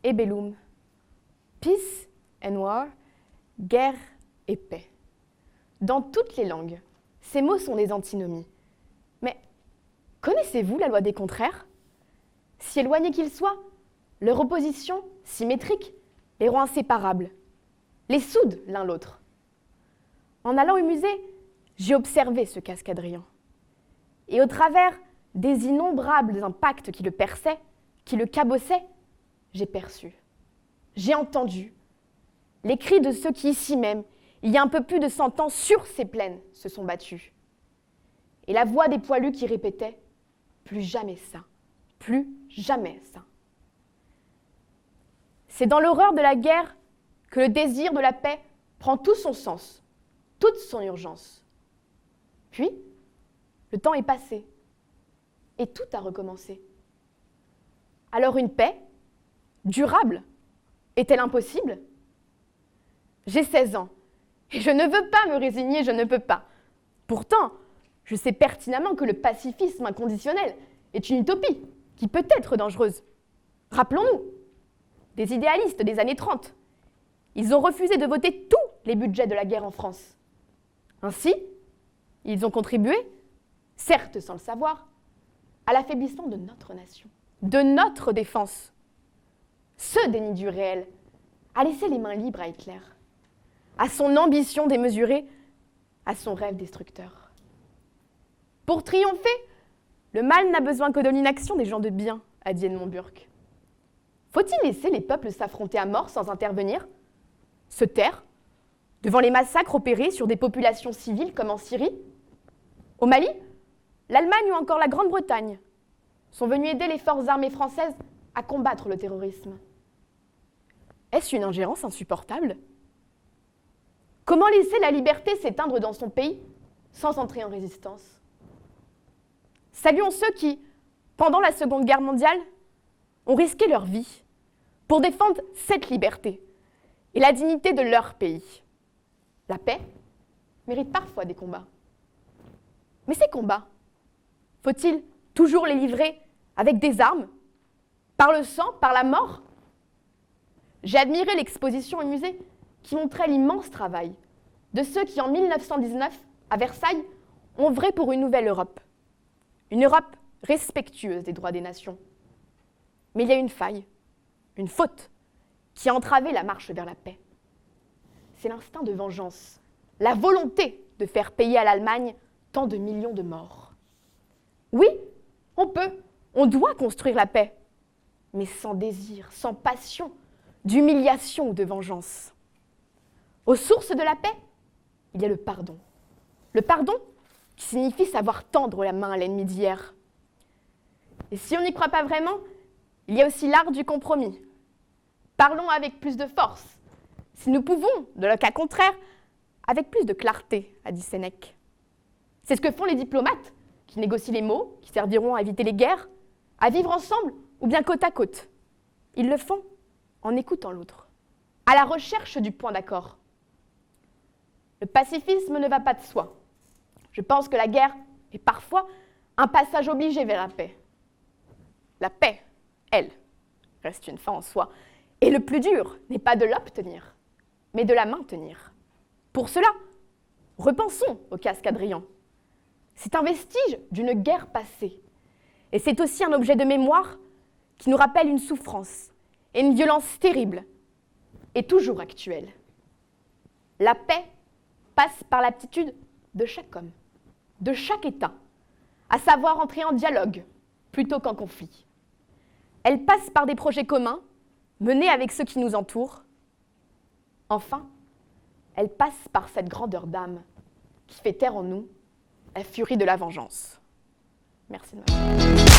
et bellum, peace and war, guerre et paix. Dans toutes les langues, ces mots sont des antinomies. Mais connaissez-vous la loi des contraires? Si éloignés qu'ils soient, leur opposition, symétrique, les rend inséparables, les soude l'un l'autre. En allant au musée, j'ai observé ce cascadrian. Et au travers des innombrables impacts qui le perçaient, qui le cabossaient, j'ai perçu, j'ai entendu les cris de ceux qui, ici même, il y a un peu plus de 100 ans, sur ces plaines, se sont battus. Et la voix des poilus qui répétaient « Plus jamais ça, plus jamais ça ». C'est dans l'horreur de la guerre que le désir de la paix prend tout son sens, toute son urgence. Puis, le temps est passé, et tout a recommencé. Alors une paix, durable, est-elle impossible? J'ai 16 ans, et je ne veux pas me résigner, je ne peux pas. Pourtant, je sais pertinemment que le pacifisme inconditionnel est une utopie qui peut être dangereuse. Rappelons-nous, des idéalistes des années 30, ils ont refusé de voter tous les budgets de la guerre en France. Ainsi, ils ont contribué, certes sans le savoir, à l'affaiblissement de notre nation, de notre défense. Ce déni du réel a laissé les mains libres à Hitler, à son ambition démesurée, à son rêve destructeur. Pour triompher, le mal n'a besoin que de l'inaction des gens de bien, a dit Edmond Burke. Faut-il laisser les peuples s'affronter à mort sans intervenir? Se taire devant les massacres opérés sur des populations civiles comme en Syrie? Au Mali, l'Allemagne ou encore la Grande-Bretagne sont venus aider les forces armées françaises à combattre le terrorisme. Est-ce une ingérence insupportable? Comment laisser la liberté s'éteindre dans son pays sans entrer en résistance? Saluons ceux qui, pendant la Seconde Guerre mondiale, ont risqué leur vie pour défendre cette liberté et la dignité de leur pays. La paix mérite parfois des combats. Mais ces combats, faut-il toujours les livrer avec des armes, par le sang, par la mort? J'ai admiré l'exposition au musée qui montrait l'immense travail de ceux qui, en 1919, à Versailles, ont œuvré pour une nouvelle Europe. Une Europe respectueuse des droits des nations. Mais il y a une faille, une faute, qui a entravé la marche vers la paix. C'est l'instinct de vengeance, la volonté de faire payer à l'Allemagne tant de millions de morts. Oui, on peut, on doit construire la paix, mais sans désir, sans passion, d'humiliation ou de vengeance. Aux sources de la paix, il y a le pardon. Le pardon qui signifie savoir tendre la main à l'ennemi d'hier. Et si on n'y croit pas vraiment, il y a aussi l'art du compromis. Parlons avec plus de force. Si nous pouvons, de le cas contraire, avec plus de clarté, a dit Sénèque. C'est ce que font les diplomates, qui négocient les mots, qui serviront à éviter les guerres, à vivre ensemble ou bien côte à côte. Ils le font en écoutant l'autre, à la recherche du point d'accord. Le pacifisme ne va pas de soi. Je pense que la guerre est parfois un passage obligé vers la paix. La paix, elle, reste une fin en soi. Et le plus dur n'est pas de l'obtenir, mais de la maintenir. Pour cela, repensons au Cascadrian. C'est un vestige d'une guerre passée. Et c'est aussi un objet de mémoire qui nous rappelle une souffrance et une violence terrible et toujours actuelle. La paix passe par l'aptitude de chaque homme, de chaque État, à savoir entrer en dialogue plutôt qu'en conflit. Elle passe par des projets communs, menés avec ceux qui nous entourent. Enfin, elle passe par cette grandeur d'âme qui fait taire en nous la furie de la vengeance. Merci de m'avoir écouté.